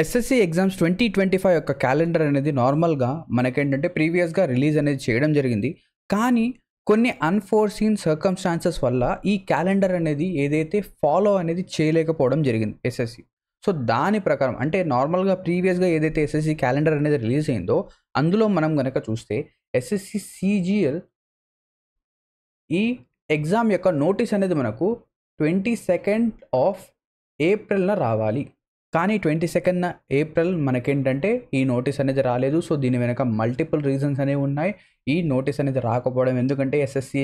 SSC exams 2025 యొక్క calendar అనేది నార్మల్గా మనకేంటంటే ప్రీవియస్గా రిలీజ్ అనేది చేయడం జరిగింది. కానీ కొన్ని అన్‌ఫోర్‌సీన్ సర్కమ్‌స్టాన్సెస్ వల్ల ఈ క్యాలెండర్ అనేది ఏదైతే ఫాలో అనేది చేయలేకపోవడం జరిగింది ఎస్ఎస్సి. సో, దాని ప్రకారం అంటే నార్మల్‌గా ప్రీవియస్‌గా ఏదైతే ఎస్ఎస్సి క్యాలెండర్ అనేది రిలీజ్ అయిందో అందులో మనం గనక చూస్తే ఎస్ఎస్సి సీజీఎల్ ఈ ఎగ్జామ్ యొక్క నోటీస్ అనేది మనకు 22nd ఆఫ్ ఏప్రిల్‌న రావాలి. కానీ 22nd ఏప్రిల్ మనకేంటంటే ఈ నోటీస్ అనేది రాలేదు. సో, దీని వెనక మల్టిపుల్ రీజన్స్ అనేవి ఉన్నాయి. ఈ నోటీస్ అనేది రాకపోవడం ఎందుకంటే ఎస్ఎస్సి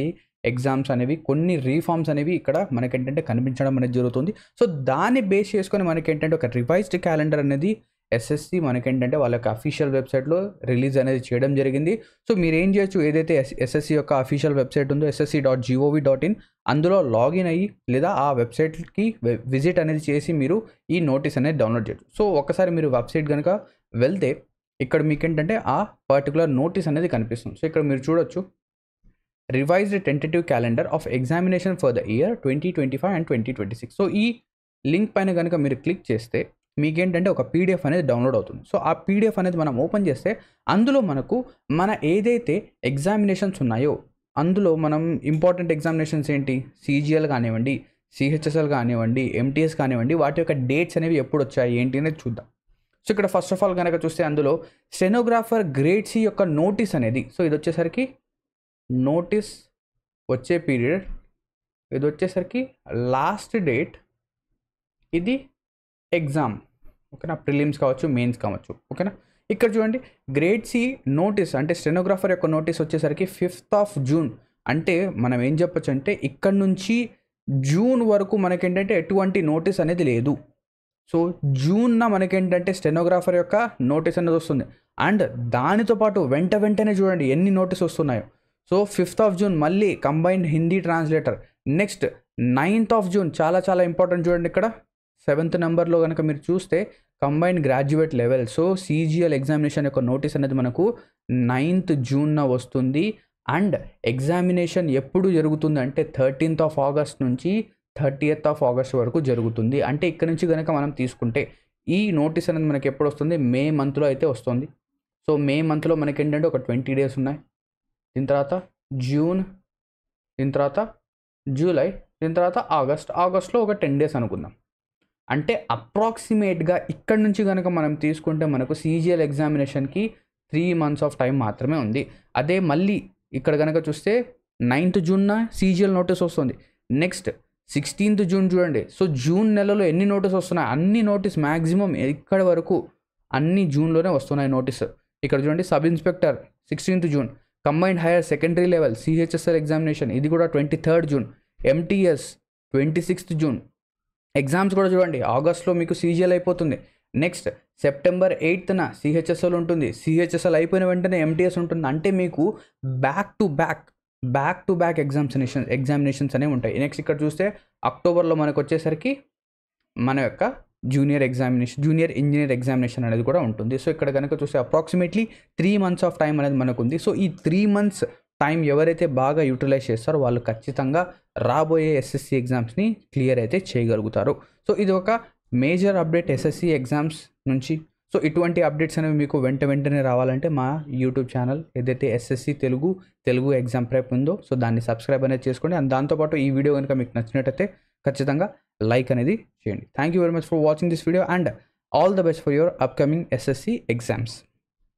ఎగ్జామ్స్ అనేవి కొన్ని రీఫార్మ్స్ అనేవి ఇక్కడ మనకేంటంటే కనిపించడం అనేది జరుగుతుంది. సో, దాన్ని బేస్ చేసుకొని మనకేంటంటే ఒక రివైజ్డ్ క్యాలెండర్ అనేది ఎస్ఎస్సి మనకేంటంటే వాళ్ళ యొక్క అఫీషియల్ వెబ్సైట్లో రిలీజ్ అనేది చేయడం జరిగింది. సో, మీరు ఏం చేయొచ్చు, ఏదైతే ఎస్ఎస్సి యొక్క అఫీషియల్ వెబ్సైట్ ఉందో ssc.gov.in అందులో లాగిన్ అయ్యి లేదా ఆ వెబ్సైట్కి విజిట్ అనేది చేసి మీరు ఈ నోటీస్ అనేది డౌన్లోడ్ చేయొచ్చు. సో, ఒకసారి మీరు వెబ్సైట్ కనుక వెళ్తే ఇక్కడ మీకేంటంటే ఆ పర్టికులర్ నోటీస్ అనేది కనిపిస్తుంది. సో, ఇక్కడ మీరు చూడొచ్చు revised tentative calendar of examination for the year 2025 and 2026. So, ఈ లింక్ పైన కనుక మీరు క్లిక్ చేస్తే మీకేంటంటే ఒక పీడిఎఫ్ అనేది డౌన్లోడ్ అవుతుంది. సో, ఆ పీడిఎఫ్ అనేది మనం ఓపెన్ చేస్తే అందులో మనకు మన ఏదైతే ఎగ్జామినేషన్స్ ఉన్నాయో అందులో మనం ఇంపార్టెంట్ ఎగ్జామినేషన్స్ ఏంటి, సీజీఎల్ కానివ్వండి, సిహెచ్ఎస్ఎల్ కానివ్వండి, ఎంటీఎస్ కానివ్వండి, వాటి యొక్క డేట్స్ అనేవి ఎప్పుడు వచ్చాయి ఏంటి అనేది చూద్దాం. సో, ఇక్కడ ఫస్ట్ ఆఫ్ ఆల్ కనుక చూస్తే అందులో స్టెనోగ్రాఫర్ గ్రేడ్ సి యొక్క నోటీస్ అనేది, సో ఇది వచ్చేసరికి నోటీస్ వచ్చే పీరియడ్, ఇది వచ్చేసరికి లాస్ట్ డేట్, ఇది ఎగ్జామ్, ఓకేనా, ప్రిలిమ్స్ కావచ్చు, మెయిన్స్ కావచ్చు, ఓకేనా. ఇక్కడ చూడండి గ్రేడ్ సి నోటీస్ అంటే స్టెనోగ్రాఫర్ యొక్క నోటీస్ వచ్చేసరికి 5th ఆఫ్ జూన్. అంటే మనం ఏం చెప్పొచ్చు అంటే ఇక్కడ నుంచి జూన్ వరకు మనకేంటంటే ఎటువంటి నోటీస్ అనేది లేదు. సో, జూన్న మనకేంటంటే స్టెనోగ్రాఫర్ యొక్క నోటీస్ అనేది వస్తుంది. అండ్ దానితో పాటు వెంటనే చూడండి ఎన్ని నోటీస్ వస్తున్నాయో. సో, 5th ఆఫ్ జూన్ మళ్ళీ combined Hindi translator. Next 9th of June చాలా ఇంపార్టెంట్ చూడండి, ఇక్కడ 7th నెంబర్లో కనుక మీరు చూస్తే combined graduate level. So, CGL examination యొక్క నోటీస్ అనేది మనకు 9th జూన్న వస్తుంది. అండ్ ఎగ్జామినేషన్ ఎప్పుడు జరుగుతుంది అంటే 13th ఆఫ్ ఆగస్ట్ నుంచి 30th ఆఫ్ ఆగస్ట్ వరకు జరుగుతుంది. అంటే ఇక్కడ నుంచి కనుక మనం తీసుకుంటే ఈ నోటీస్ అనేది మనకి ఎప్పుడు వస్తుంది, మే మంత్లో అయితే వస్తుంది. సో, మే మంత్లో మనకి ఏంటంటే ఒక 20 డేస్ ఉన్నాయి. దీని తర్వాత జూన్, దీని తర్వాత జూలై, దీని తర్వాత ఆగస్ట్లో ఒక 10 డేస్ అనుకుందాం. అంటే అప్రాక్సిమేట్గా ఇక్కడ నుంచి కనుక మనం తీసుకుంటే మనకు సీజీఎల్ ఎగ్జామినేషన్కి 3 months ఆఫ్ టైం మాత్రమే ఉంది. అదే మళ్ళీ ఇక్కడ కనుక చూస్తే 9th జూన్న సీజీఎల్ నోటీస్ వస్తుంది. నెక్స్ట్ 16th జూన్ చూడండి. సో, జూన్ నెలలో ఎన్ని నోటీస్ వస్తున్నాయి, అన్ని నోటీస్ మ్యాక్సిమం ఇక్కడ వరకు అన్ని జూన్లోనే వస్తున్నాయి నోటీస్. ఇక్కడ చూడండి sub inspector 16th June, combined higher secondary level CHSL examination ఇది కూడా 23rd June, MTS 26th June. Exams కూడా చూడండి ఆగస్ట్లో మీకు సీజీఎల్ అయిపోతుంది. నెక్స్ట్ సెప్టెంబర్ 8th సిహెచ్ఎస్ఎల్ ఉంటుంది. సిహెచ్ఎస్ఎల్ అయిపోయిన వెంటనే ఎంటీఎస్ ఉంటుంది. అంటే మీకు బ్యాక్ టు బ్యాక్ ఎగ్జామినేషన్స్ అనేవి ఉంటాయి. నెక్స్ట్ ఇక్కడ చూస్తే అక్టోబర్లో మనకు వచ్చేసరికి మన యొక్క జూనియర్ ఇంజనీర్ ఎగ్జామినేషన్ అనేది కూడా ఉంటుంది. సో, ఇక్కడ కనుక చూస్తే అప్రాక్సిమేట్లీ 3 months ఆఫ్ టైం అనేది మనకు ఉంది. సో, ఈ 3 months టైం ఎవరైతే బాగా యూటిలైజ్ చేస్తారో వాళ్ళు ఖచ్చితంగా రాబోయే ఎస్ఎస్సి ఎగ్జామ్స్ని క్లియర్ అయితే చేయగలుగుతారు. సో, ఇది ఒక మేజర్ అప్డేట్ ఎస్ఎస్సి ఎగ్జామ్స్ నుంచి. సో, ఇటువంటి అప్డేట్స్ అనేవి మీకు వెంటనే రావాలంటే మా యూట్యూబ్ ఛానల్ ఏదైతే ఎస్ఎస్సి తెలుగు ఎగ్జామ్ ప్రెప్ ఉందో సో దాన్ని సబ్స్క్రైబ్ అనేది చేసుకోండి. అండ్ దాంతోపాటు ఈ వీడియో కనుక మీకు నచ్చినట్టయితే ఖచ్చితంగా లైక్ అనేది చేయండి. Thank you very much for watching this video and all the best for your upcoming SSC exams.